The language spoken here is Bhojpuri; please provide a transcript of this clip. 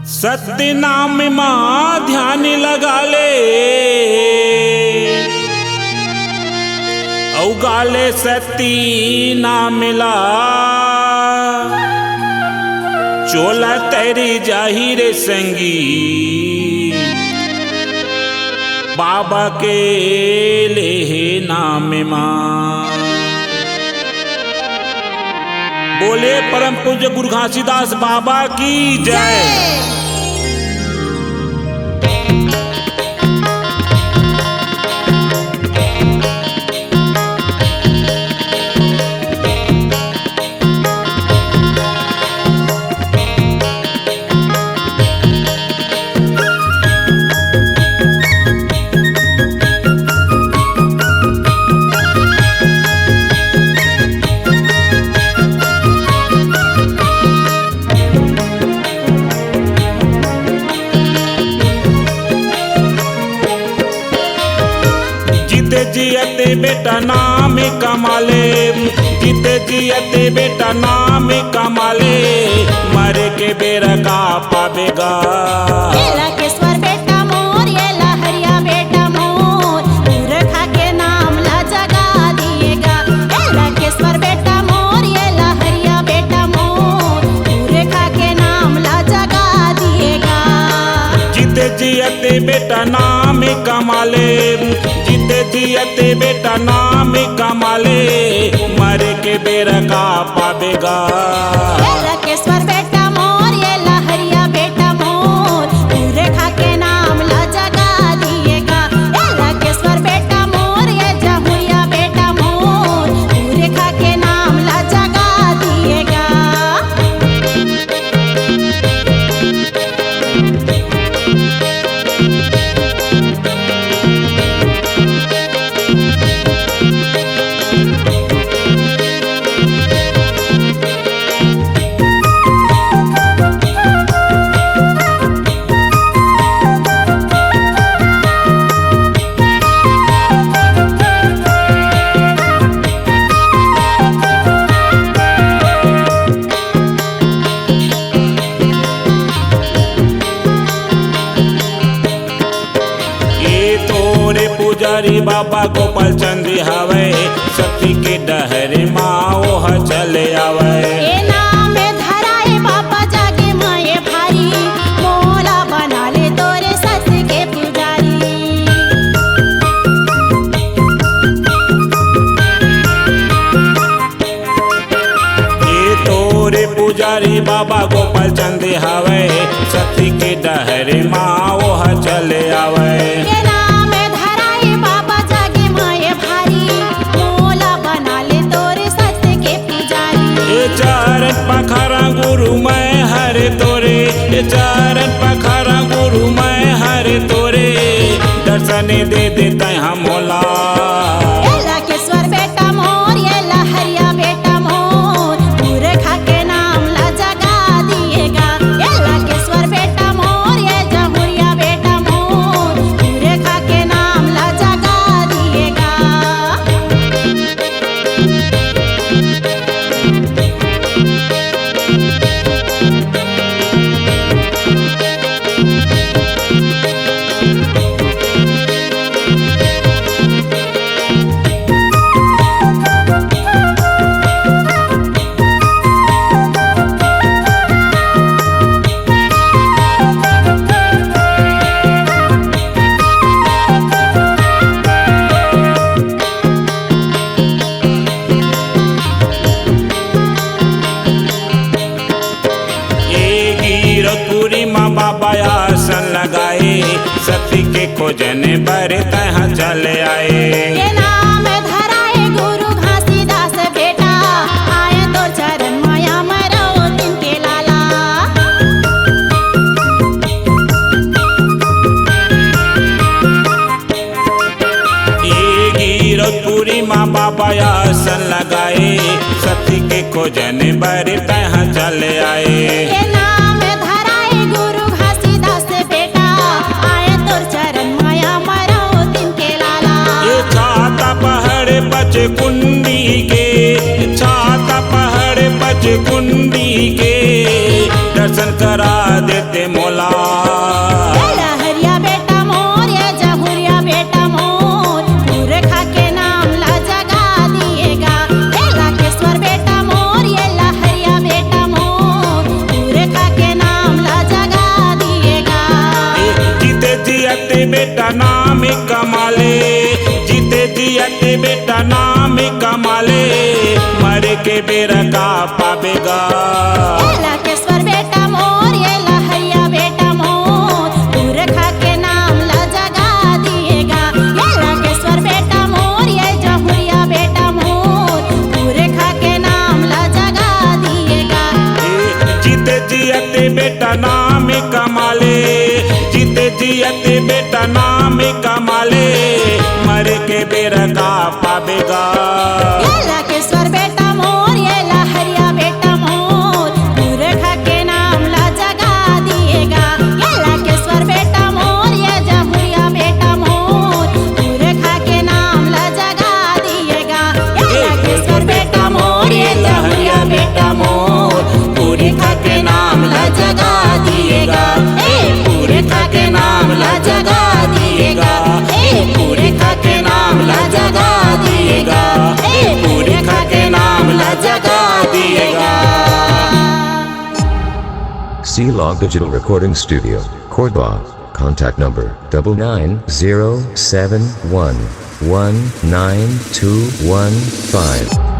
सत्य नाम मां ध्यान लगा ले औगाले सती ना मिला चोला तेरी जाहिर संगी बाबा के ले नाम मां। बोले परम पूज्य गुरु घासीदास बाबा की जय। जियते बेटा नाम कमाले, जीते जियते बेटा नाम कमाले, मरे के बेरा का पावेगा। केश्वर बेटा मोर ये लहरिया बेटा मोर, पूरे खा के नाम ला जगा दिएगा। केश्वर बेटा मोर ये लहरिया बेटा मोर, पूरे खा के नाम ला जगा दिएगा। जीते जियते बेटा नाम कमाले, जीते जियते बेटा नाम कमाले, मरे के बेरा का पावेगा। केश्वर बेटा मोर ये लहरिया बेटा मोर, पूरे खा के नाम ला जगा दिएगा। केश्वर बेटा मोर ये जमुरिया बेटा मोर, पूरे खा के नाम ला जगा दिएगा। पुजारी बाबा गोपाल चंद हवे, सती के डहरे माँ ओह चले आवे। ये नाम धराए बाबा जागे माए भारी, मोला बना ले तोरे सस के पुजारी। ये तोरे पुजारी बाबा गोपाल चंद हवे, सती के डहरे माँ ओह चले आवे। चरण पखारा गुरु मैं हरे तोरे, चरण पखारा गुरु मैं हरे तोरे, दर्शन दे देता हम मोला। केश्वर बेटा मोर ये लहरिया बेटा मोर, पूरे खा के नाम ला जगा दिएगा। केश्वर बेटा मोर ये जमुरिया बेटा मोर, पूरे खा के नाम ला जगा दिएगा। बाबा आसन लगाए, सती के खोजने बर तहाँ चले आए। ये नाम धराए गुरु घासीदास बेटा, आए तो चरण माया मरो तिनके लाला। ये गिरपुरी माँ बाबा आसन लगाए, सती के खोजने बर तहाँ चले आए। बच कुंडी के छाता पहाड़ बच कुंडी के, दर्शन करा देते मोला। कमाले जीते जियते बेटा नाम कमाले मरे के बेरा का पावेगा एला केसवर बेटा मोर एला हरिया बेटा मोर पूरे खा के नाम ला जगा दिएगा एला केसवर बेटा मोर ये जहुरिया बेटा मोर पूरे खा के नाम ला जगा दिएगा जीते जियते बेटा नाम कमाले जीते जियते बेटा नाम कमाले मरे के बेरा का पावेगा एला केसवर बेटा मोर एला हरिया बेटा मोर पूरे खा के नाम ला जगा दिएगा एला केसवर बेटा मोर ये जहुरिया बेटा मोर पूरे खा के नाम ला जगा दिएगा एला केसवर बेटा मोर ये जहुरिया बेटा मोर पूरे खा के नाम ला जगा दिएगा पूरे खा के नाम ला जगा दिएगा पूरे खा के नाम ला जगा दिएगा पूरे खा के नाम ला जगा दिएगा C-Log Digital Recording Studio, Cordoba. Contact number 99071192115.